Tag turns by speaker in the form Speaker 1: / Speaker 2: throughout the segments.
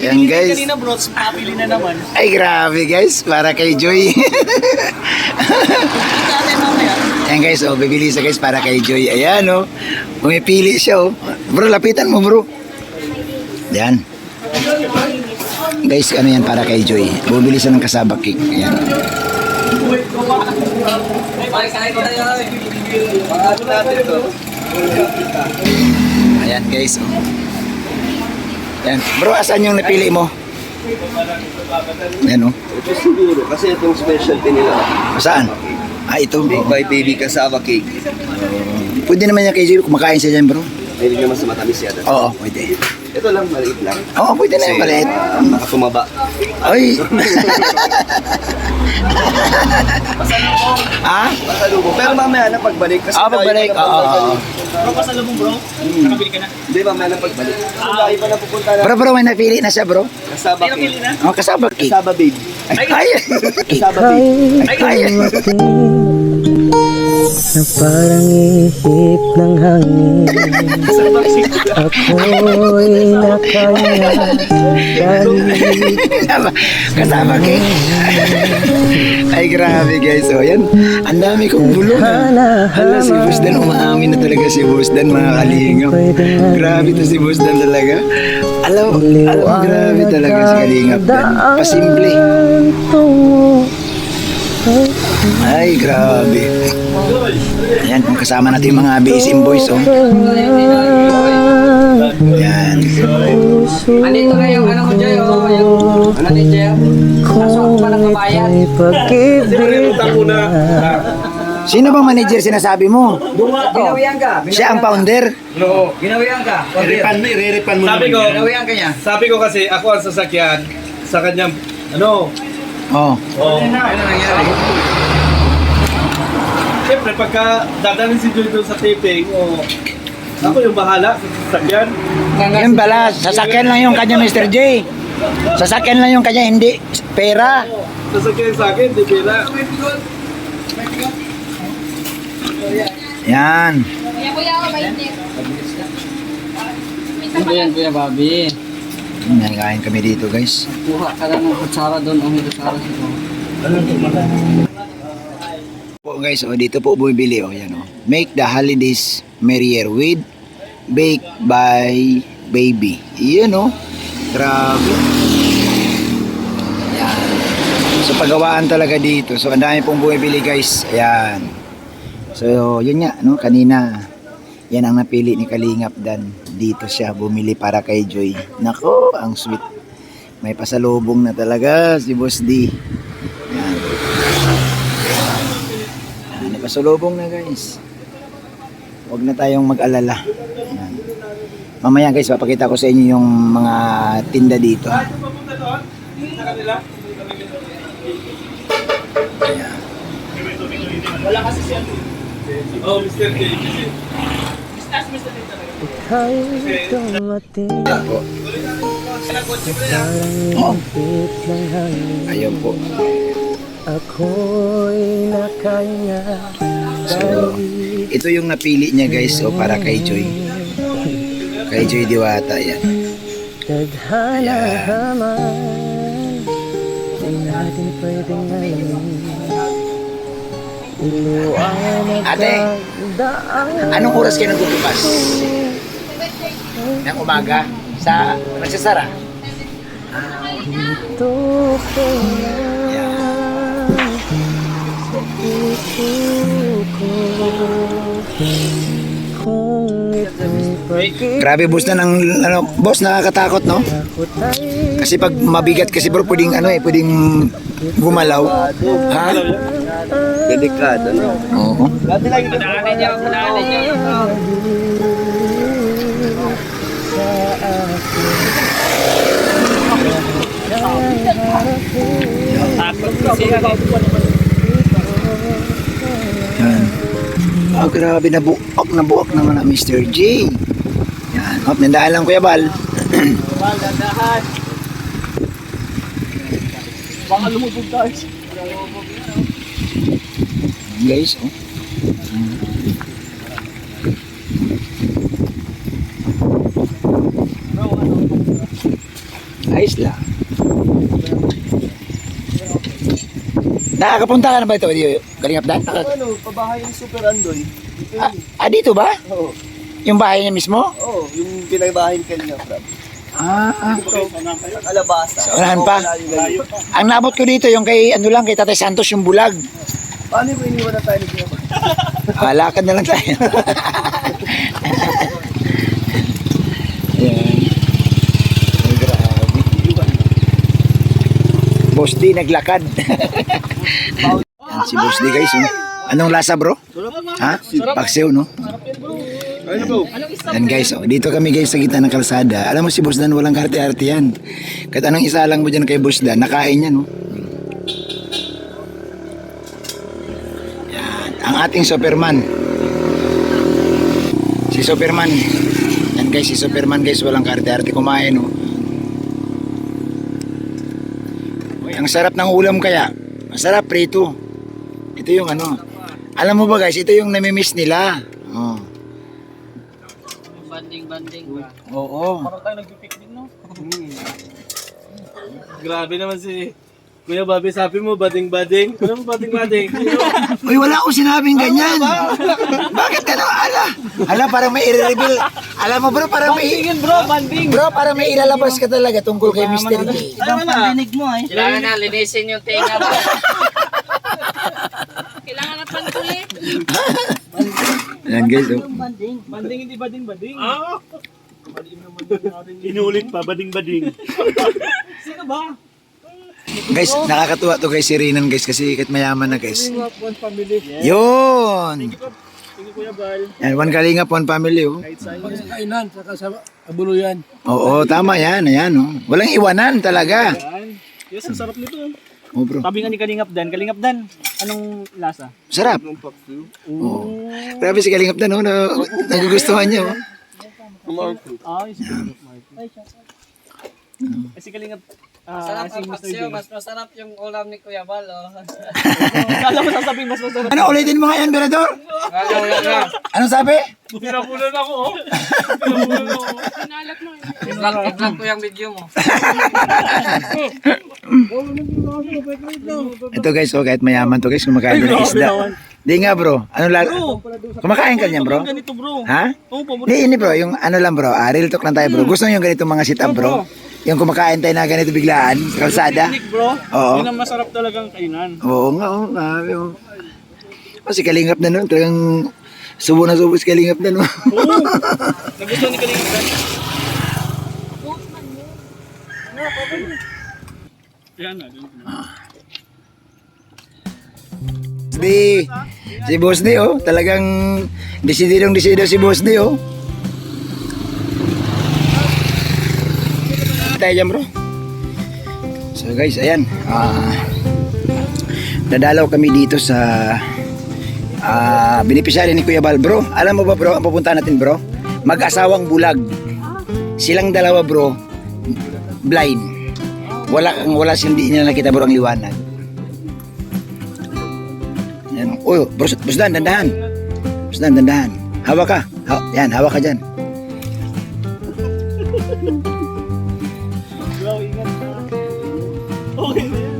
Speaker 1: Yan guys.
Speaker 2: Kanina bro, mapili na naman.
Speaker 1: Ay grabe guys, para kay Joy. Yan guys, oh, bibili siya guys para kay Joy. Ayan oh, pumipili siya oh. Bro, lapitan mo bro. Yan. Guys, ano yan para kay Joy. Bumili siya ng kasaba cake. Ayan. Ayan guys oh. Yan. Bro, asan yung napili mo? Yan oh.
Speaker 3: Ito siguro, kasi itong specialty nila.
Speaker 1: Saan? Ah, ito.
Speaker 3: Big by baby cassava cake.
Speaker 1: Pwede naman yan kay Joy. Kumakain siya dyan bro.
Speaker 3: Hindi naman sa matamis yata.
Speaker 1: Oo, pwede.
Speaker 3: Ito lang, maliit lang.
Speaker 1: Oo, pwede na yung maliit.
Speaker 3: Baka tumaba.
Speaker 1: Ay! Ha?
Speaker 3: Pasalubong. Pero mamaya na pagbalik. Kasi
Speaker 1: Pagbalik.
Speaker 3: layo pa na
Speaker 1: Oo.
Speaker 2: Bro, pasalubong bro. Nakabili ka na.
Speaker 3: Hindi, mamaya na pagbalik. Kasi layo pa na pupunta na.
Speaker 1: Bro, may napili na siya bro.
Speaker 3: Cassava
Speaker 2: May napili
Speaker 3: cake.
Speaker 2: na.
Speaker 1: Oh, kasama cake.
Speaker 3: Cassava babe.
Speaker 1: Ay!
Speaker 3: Cassava babe.
Speaker 1: Ay!
Speaker 4: Na parang ihip ng hangin. Ako'y nakaya
Speaker 1: Kasama cake. Ay, grabe guys. O, yan. Ang dami kong bulong. Hala, si Boss Dan. Umaamin na talaga si Boss Dan, mga kalingap. Grabe to si Boss Dan talaga. Alam, grabe talaga si Kalingap Dan. Pasimple. Ay, grabe. Ayan, kung kasama natin yung mga Basin Boys, oh. Ayan.
Speaker 5: Andito na yung ano mo dyan, yung ano ni Jer. Kaso ako pa ng kabayan.
Speaker 1: Sino bang manager sinasabi mo?
Speaker 5: Ginawian ka.
Speaker 1: Siya ang founder?
Speaker 5: Ginawian ka.
Speaker 3: Re-repan mo
Speaker 2: Sabi ko,
Speaker 5: Ginawian ka niya.
Speaker 2: sabi ko kasi ako ang sasakyan sa kanyang ano.
Speaker 1: Oh.
Speaker 5: Ano nangyari?
Speaker 2: Siyempre pagka dadalhin si Joy doon sa taping, ako yung bahala sa sasakyan.
Speaker 1: Yan pala, sasakyan lang yung kanya Mr. J. Sasakyan lang yung kanya, hindi pera.
Speaker 2: Sasakyan sa akin, di pila.
Speaker 1: Yan.
Speaker 5: Ano yan, Kuya Bobby?
Speaker 1: Nakain kami dito guys.
Speaker 5: Kuha ka lang ng kutsara doon. Ang may kutsara sito.
Speaker 1: Po guys, oh, dito po bumibili oh, yan oh. Make the holidays merrier with Baked by Baby. Yan oh. Grabe. Yan. So pagawaan talaga dito. So ang dami pong bumibili guys. Ayan. So yun nga no, kanina yan ang napili ni Kalingap Dan. Dito siya bumili para kay Joy. Nako, ang sweet. May pasalubong na talaga si Boss D. Yan. May pasalubong na guys. Huwag na tayong mag-alala. Yan. Mamaya guys, papakita ko sa inyo yung mga tinda dito. Ayan.
Speaker 2: Wala kasi siya. Oh, Mr. K. Ask Mr. K talaga.
Speaker 4: Ika'y dumating.
Speaker 1: Ayan po. Oh. Ayun po.
Speaker 4: Ako'y nakaya.
Speaker 1: So, ito yung napili niya guys, so para kay Joy. Kay Joy Diwata, yan.
Speaker 4: Tadhana naman. Di natin pwedeng alamin. Iluwanag
Speaker 1: Ate, anong oras kayo nagbubukas? Ng umaga? Sa nagsasara?
Speaker 4: Ito ko lang sa puso ko. Kung ito'y pag-ibig
Speaker 1: Grabe boss na ng ano, boss nakakatakot no?
Speaker 4: ako tayo.
Speaker 1: Kasi pag mabigat kasi bro, pwedeng ano eh, pwedeng gumalaw. Ha?
Speaker 3: Delikado, no?
Speaker 1: Oo.
Speaker 5: Padaanin niyo, padaanin niyo. Takot kasi ako.
Speaker 1: Yan. Oh, grabe nabuak naman na Mr. J. Yan. Oh, nandaan lang Kuya Bal.
Speaker 2: Dahan. Baka lumubog tayo.
Speaker 1: Guys, oh. Ayos lang. Nakakapunta ka na ba ito? Kalingap Dan?
Speaker 3: Ano, pabahay ni Super Andoy. Dito yun.
Speaker 1: Dito ba?
Speaker 3: Oo.
Speaker 1: Yung bahay niya mismo?
Speaker 3: Oo, yung pinagbahay ni Kalinga Prab.
Speaker 1: Ito.
Speaker 3: Ang alabasa.
Speaker 1: Sa unahan pa?
Speaker 3: Layo pa.
Speaker 1: Ang nabot ko dito, yung kay, ano lang, kay Tatay Santos, yung bulag.
Speaker 3: Paano yung iniwan na tayo ni Kuya Bal?
Speaker 1: Lakad na lang tayo. Ayan. Ay, grabe. Boss D, naglakad. Yan, si Boss D guys. Oh. Anong lasa bro? Ha? Paksiw no?
Speaker 3: Ano bro?
Speaker 1: Yan guys, oh. Dito kami guys sa gitna ng kalsada. Alam mo si Boss Dan, walang karte-arte yan. Kahit anong isa lang mo dyan kay Boss Dan, nakain yan no? Yan, ang ating Superman. Si Superman. Yan guys, si Superman guys, walang karte-arte kumain no? Uy, ang sarap ng ulam kaya. Masarap, prito. Ito yung ano. Alam mo ba guys, ito yung namimiss nila. Oh.
Speaker 5: Banding ba?
Speaker 1: Oo.
Speaker 2: Parang tayo nag-picnic, no? Grabe naman si Kuya Bobby, sabi mo, bading-bading. Ano mo bading-bading?
Speaker 1: Uy, wala akong sinabing ganyan. Bakit ka ala, parang may i-reveal. Alam mo bro, parang may... Bro, parang may ilalabas ka talaga tungkol kay Mr. K.
Speaker 2: Ay, wala.
Speaker 5: Kailangan na linisin yung tenga mo. Kailangan na pantulit.
Speaker 1: Yan guys, oh.
Speaker 2: Banding, hindi bading-bading.
Speaker 3: Inulit pa, bading-bading.
Speaker 2: Sino ba?
Speaker 1: Guys, nakakatuwa to guys si Rinan guys kasi kahit mayaman na guys.
Speaker 2: One family.
Speaker 1: Yun!
Speaker 2: Thank you, Kuya Bal.
Speaker 1: Yan, one kalingap, one family oh.
Speaker 2: Kahit sa'yo.
Speaker 3: Kainan, saka sa abuluyan.
Speaker 1: Oo, tama yan, ayan oh. Walang iwanan talaga.
Speaker 2: Yes, ang sarap nito.
Speaker 1: Oh bro,
Speaker 2: Sabi nga ni Kalingap Dan, anong lasa?
Speaker 1: sarap. Oo. Grabe si Kalingap Dan oh, nagugustuhan niya oh.
Speaker 2: Ay, si Kalingap.
Speaker 5: Masarap
Speaker 2: Si
Speaker 5: ang
Speaker 2: Mr.
Speaker 5: paksiw,
Speaker 2: J.
Speaker 5: mas masarap yung ulam ni Kuya Bal. Oh.
Speaker 2: Kala mo sasabihin mas masarap.
Speaker 1: Ano ulitin mo nga yan, Berador? Anong sabi?
Speaker 2: Pinapulan ako, oh. Pinapulan ako.
Speaker 5: I-vlog ko yung video mo.
Speaker 1: Ito guys, oh, kahit mayaman to guys, kumakain ng isda. Di nga bro, ano kumakain ka niyan bro?
Speaker 2: Ganito, bro.
Speaker 1: Ha?
Speaker 2: Oo, paborito.
Speaker 1: Di, ini bro, yung ano lang bro, real talk lang tayo bro. Gusto nyo yung ganitong mga sit-up bro? Yung kumakain tayo na ganito biglaan, sa kalsada?
Speaker 2: Picnic, bro.
Speaker 1: Oo.
Speaker 2: Yun ang masarap talagang kainan.
Speaker 1: Oo nga, oo nga. Oo. Kasi kalingap na nun, talagang subo na subo si kalingap na nun.
Speaker 2: Oo. Nagustuhan ni Kalingap Dan. Yan na.
Speaker 1: Si Boss D, oh, talagang desididong si Boss D, oh. Tayo dyan, bro. So guys, ayan. Dadalaw kami dito sa beneficiary ni Kuya Bal, bro. Alam mo ba, bro, ang pupuntahan natin, bro? Mag-asawang bulag. Silang dalawa, bro, blind. Wala silang, hindi nila nakita, bro, ang liwanag. Yan. Uy, Busdan, dandahan. Busdan, dandahan. Hawak ka. Yan, hawak ka dyan.
Speaker 2: Bro, ingat na. Okay na yan.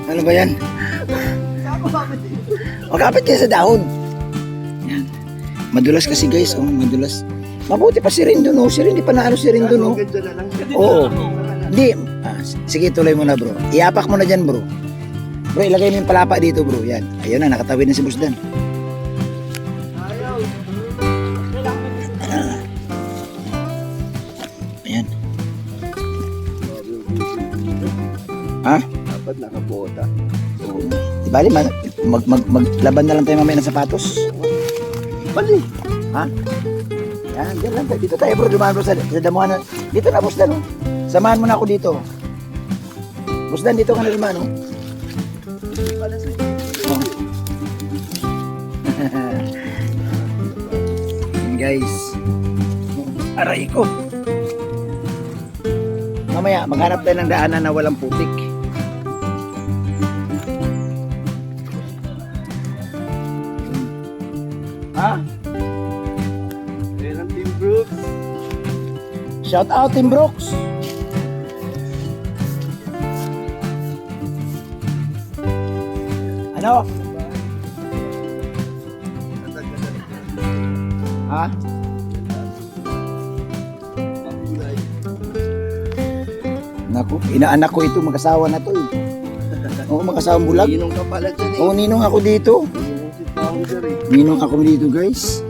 Speaker 1: Ano ba yan? Magkapit kayo sa dahon. Yan. Madulas kasi guys, oh, madulas. Mabuti pa si Rindo, no? Si Rindo, di pa naano si Rindo, no? Oo. Hindi. Sige, tuloy mo na, bro. Iapak mo na dyan, bro. Bro, ilagay mo yung palapa dito, bro. Yan. Ayun na, nakatawid na si Busdan. Ayan. Ha?
Speaker 3: Dapat nakabota.
Speaker 1: Di bali, maglaban na lang tayo mamaya ng sapatos.
Speaker 3: Bali.
Speaker 1: Ha? Yan, dyan lang tayo. Dito tayo bro, dumaan bro sa damuhan. Dito na, Busdan. Oh. Samahan mo na ako dito. Busdan, dito ka na dumaan. Oh. Oh. Yan, guys. Aray ko. Mamaya, maghanap tayo ng daanan na walang putik. Ha?
Speaker 3: Ayan ang Team Brooks.
Speaker 1: Shout out Team Brooks. Ano? Ha? Naku, inaanak ko ito, mag-asawa na to eh. Oo, mag-asawang bulag.
Speaker 3: Inong ka pala dyan eh.
Speaker 1: Oo, ninong ako dito.
Speaker 3: Inong si Tao dyan eh.
Speaker 1: Ninong ako dito guys.